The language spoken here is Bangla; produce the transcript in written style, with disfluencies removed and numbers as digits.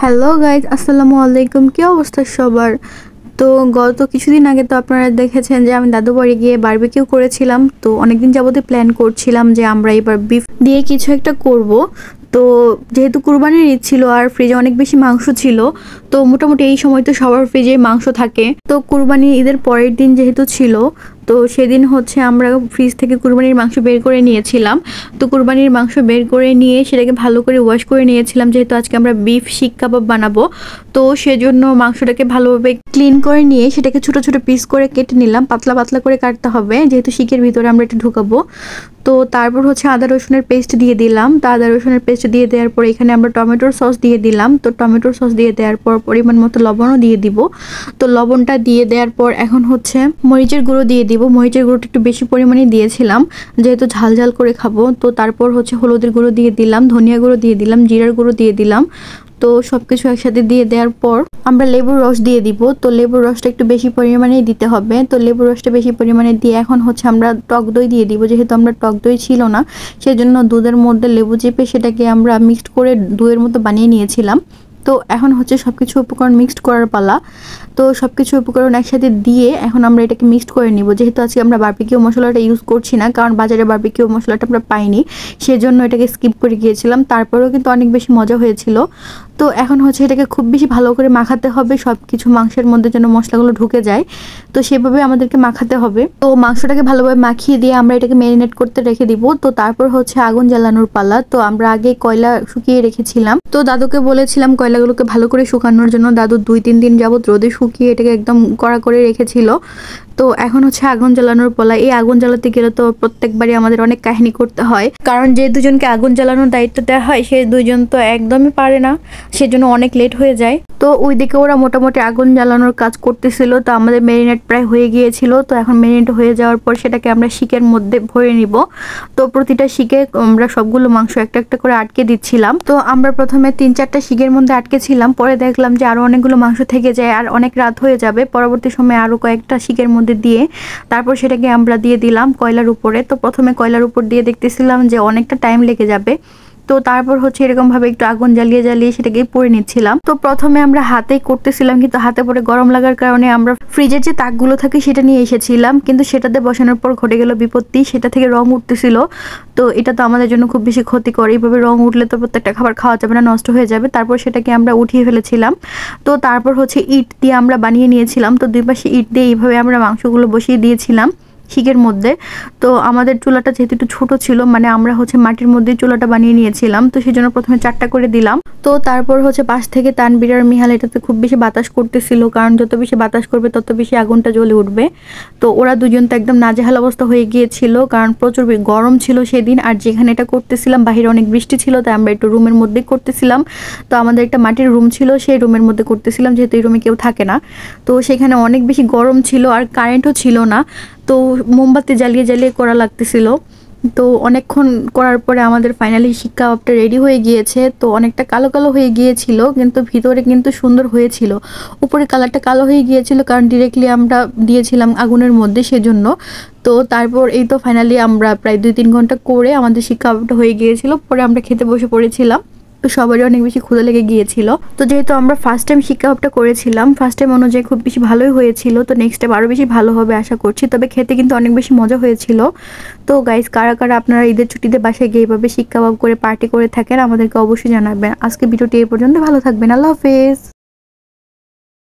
হ্যালো গাইজ, আসসালামু আলাইকুম। কি অবস্থা সবার? তো গত কিছুদিন আগে তো আপনারা দেখেছেন যে আমি দাদু বাড়ি গিয়ে বারবিকিউ করেছিলাম। তো অনেকদিন যাবতই প্ল্যান করছিলাম যে আমরা এবার বিফ দিয়ে কিছু একটা করব। তো যেহেতু কুরবানির ঈদ ছিল আর ফ্রিজে অনেক বেশি মাংস ছিল, তো মোটামুটি এই সময় তো সবার ফ্রিজে মাংস থাকে। তো কুরবানির ঈদের পরের দিন যেহেতু ছিল, তো সেদিন হচ্ছে আমরা ফ্রিজ থেকে কুরবানির মাংস বের করে নিয়েছিলাম। তো কুরবানির মাংস বের করে নিয়ে সেটাকে ভালো করে ওয়াশ করে নিয়েছিলাম, যেহেতু আজকে আমরা বিফ শিক কাবাব বানাবো। তো সেজন্য মাংসটাকে ভালোভাবে ক্লিন করে নিয়ে সেটাকে ছোট ছোট পিস করে কেটে নিলাম। পাতলা পাতলা করে কাটতে হবে, যেহেতু শিকের ভিতরে আমরা এটা ঢুকাবো। তো তারপর হচ্ছে আদা রসুনের পেস্ট দিয়ে দিলাম। তো আদা রসুনের পেস্ট দিয়ে দেওয়ার পর এখানে আমরা টমেটোর সস দিয়ে দিলাম। তো টমেটোর সস দিয়ে দেওয়ার পর পরিমাণ মতো লবণও দিয়ে দিব। তো লবণটা দিয়ে দেওয়ার পর এখন হচ্ছে মরিচের গুঁড়ো দিয়ে দিব। মরিচের গুঁড়োটা একটু বেশি পরিমাণে দিয়েছিলাম, যেহেতু ঝাল ঝাল করে খাবো। তো তারপর হচ্ছে হলুদের গুঁড়ো দিয়ে দিলাম, ধনিয়া গুঁড়ো দিয়ে দিলাম, জিরার গুঁড়ো দিয়ে দিলাম। তো সবকিছু একসাথে দিয়ে দেওয়ার পর আমরা লেবুর রস দিয়ে দিব। তো লেবুর রসটা একটু বেশি পরিমাণেই দিতে হবে। তো লেবুর রসটা বেশি পরিমাণে দিয়ে এখন হচ্ছে আমরা টক দই দিয়ে দিব। যেহেতু আমরা টক দই ছিল না, সেজন্য দুধের মধ্যে লেবু চেপে সেটাকে আমরা মিক্সড করে দইয়ের মতো বানিয়ে নিয়েছিলাম। তো এখন হচ্ছে সবকিছু উপকরণ মিক্সড করার পালা। তো সবকিছু উপকরণ একসাথে দিয়ে এখন আমরা এটাকে মিক্সড করে নিব। যেহেতু আজকে আমরা বারবিকিউ মশলাটা ইউজ করছি না, কারণ বাজারে বারবিকিউ মশলাটা আমরা পাইনি, সেজন্য এটাকে স্কিপ করে গিয়েছিলাম। তারপরেও কিন্তু অনেক বেশি মজা হয়েছিল। তো এখন হচ্ছে এটাকে খুব বেশি ভালো করে মাখাতে হবে, সব কিছু মাংসের মধ্যে যেন মশলাগুলো ঢুকে যায়। তো সেভাবে আমাদেরকে মাখাতে হবে। তো মাংসটাকে ভালোভাবে মাখিয়ে দিয়ে আমরা এটাকে ম্যারিনেট করতে রেখে দিব। তো তারপর হচ্ছে আগুন জ্বালানোর পালা। তো আমরা আগে কয়লা শুকিয়ে রেখেছিলাম। তো দাদুকে বলেছিলাম কয়লাগুলোকে ভালো করে শুকানোর জন্য। দাদু 2-3 দিন যাবত রোদে শুকিয়ে এটাকে একদম কড়া করে রেখেছিল। তো এখন হচ্ছে আগুন জ্বালানোর পালা। এই আগুন জ্বালাতে গেলে তো প্রত্যেকবারই আমাদের অনেক কাহিনী করতে হয়, কারণ যে দুজনকে আগুন জ্বালানোর দায়িত্ব দেওয়া হয় সেই দুইজন তো একদমই পারে না, সেজন্য অনেক লেট হয়ে যায়। তো ওইদিকে ওরা মোটামুটি আগুন জ্বালানোর কাজ করতেছিল। তো আমাদের ম্যারিনেট প্রায় হয়ে গিয়েছিল। তো এখন ম্যারিনেট হয়ে যাওয়ার পর সেটাকে আমরা শিকের মধ্যে ভরে নিব। তো প্রতিটা শিকে আমরা সবগুলো মাংস একটা একটা করে আটকে দিচ্ছিলাম। তো আমরা প্রথমে 3-4টা শিকের মধ্যে আটকে ছিলাম, পরে দেখলাম যে আরো অনেকগুলো মাংস থেকে যায় আর অনেক রাত হয়ে যাবে। পরবর্তী সময়ে আরো কয়েকটা শিকের মধ্যে দিয়ে তারপর সেটাকে আমরা দিয়ে দিলাম কয়লার উপরে। তো প্রথমে কয়লার উপর দিয়ে দেখতেছিলাম যে অনেকটা টাইম লেগে যাবে। তো তারপর হচ্ছে এরকম ভাবে একটু আগুন জ্বালিয়ে জ্বালিয়ে সেটাকে পরে নিচ্ছিলাম। তো প্রথমে আমরা হাতেই করতেছিলাম, কিন্তু হাতে পরে গরম লাগার কারণে আমরা ফ্রিজের যে তাকগুলো থাকে সেটা নিয়ে এসেছিলাম, কিন্তু সেটাতে বসানোর পর ঘটে গেল বিপত্তি, সেটা থেকে রং উঠতেছিল। তো এটা তো আমাদের জন্য খুব বেশি ক্ষতিকর। এইভাবে রং উঠলে তো প্রত্যেকটা খাবার খাওয়া যাবে না, নষ্ট হয়ে যাবে। তারপর সেটাকে আমরা উঠিয়ে ফেলেছিলাম। তো তারপর হচ্ছে ইট দিয়ে আমরা বানিয়ে নিয়েছিলাম। তো দুই পাশে ইট দিয়ে এইভাবে আমরা মাংসগুলো বসিয়ে দিয়েছিলাম শিকের মধ্যে। তো আমাদের চুলাটা যেহেতু একটু ছোট ছিল, মানে আমরা হচ্ছে মাটির মধ্যে চুলাটা বানিয়ে নিয়েছিলাম, তো সেই জন্য প্রথমে 4টা করে দিলাম। তো তারপর হচ্ছে পাশ থেকে তানবীর আর মিহাল এটাতে খুব বেশি বাতাস করতেছিল, কারণ যত বেশি বাতাস করবে তত বেশি আগুনটা জ্বলে উঠবে। তো ওরা দুজন তো একদম নাজেহাল অবস্থা হয়ে গিয়েছিল, কারণ প্রচুর গরম ছিল সেদিন। আর যেখানে এটা করতেছিলাম বাহিরে অনেক বৃষ্টি ছিল, তাই আমরা একটু রুমের মধ্যেই করতেছিলাম। তো আমাদের একটা মাটির রুম ছিল, সেই রুমের মধ্যে করতেছিলাম, যেহেতু এই রুমে কেউ থাকে না। তো সেখানে অনেক বেশি গরম ছিল আর কারেন্টও ছিল না। তো মোমবাতি জ্বালিয়ে জ্বালিয়ে করা লাগতেছিল। তো অনেকক্ষণ করার পরে আমাদের ফাইনালি শিক কাবাবটা রেডি হয়ে গিয়েছে। তো অনেকটা কালো কালো হয়ে গিয়েছিল, কিন্তু ভিতরে কিন্তু সুন্দর হয়েছিল। উপরে কালারটা কালো হয়ে গিয়েছিল কারণ ডিরেক্টলি আমরা দিয়েছিলাম আগুনের মধ্যে, সেজন্য। তো তারপর এই তো ফাইনালি আমরা প্রায় 2-3 ঘন্টা করে আমাদের শিক কাবাবটা হয়ে গিয়েছিল। পরে আমরা খেতে বসে পড়েছিলাম। তো সবারই অনেক বেশি ক্ষুধা লেগে গিয়েছিল। তো যেহেতু আমরা ফার্স্ট টাইম শিক কাবাবটা করেছিলাম, ফার্স্ট টাইম অনুযায়ী খুব বেশি ভালোই হয়েছিল। তো নেক্সট টাইম আরও বেশি ভালো হবে আশা করছি। তবে খেতে কিন্তু অনেক বেশি মজা হয়েছিল। তো গাইস, কারা কারা আপনারা ঈদের ছুটিতে বাসায় গিয়ে এইভাবে শিক কাবাব করে পার্টি করে থাকেন আমাদেরকে অবশ্যই জানাবেন। আজকে ভিডিওটি এই পর্যন্ত, ভালো থাকবেন, আল্লাহ হাফেজ।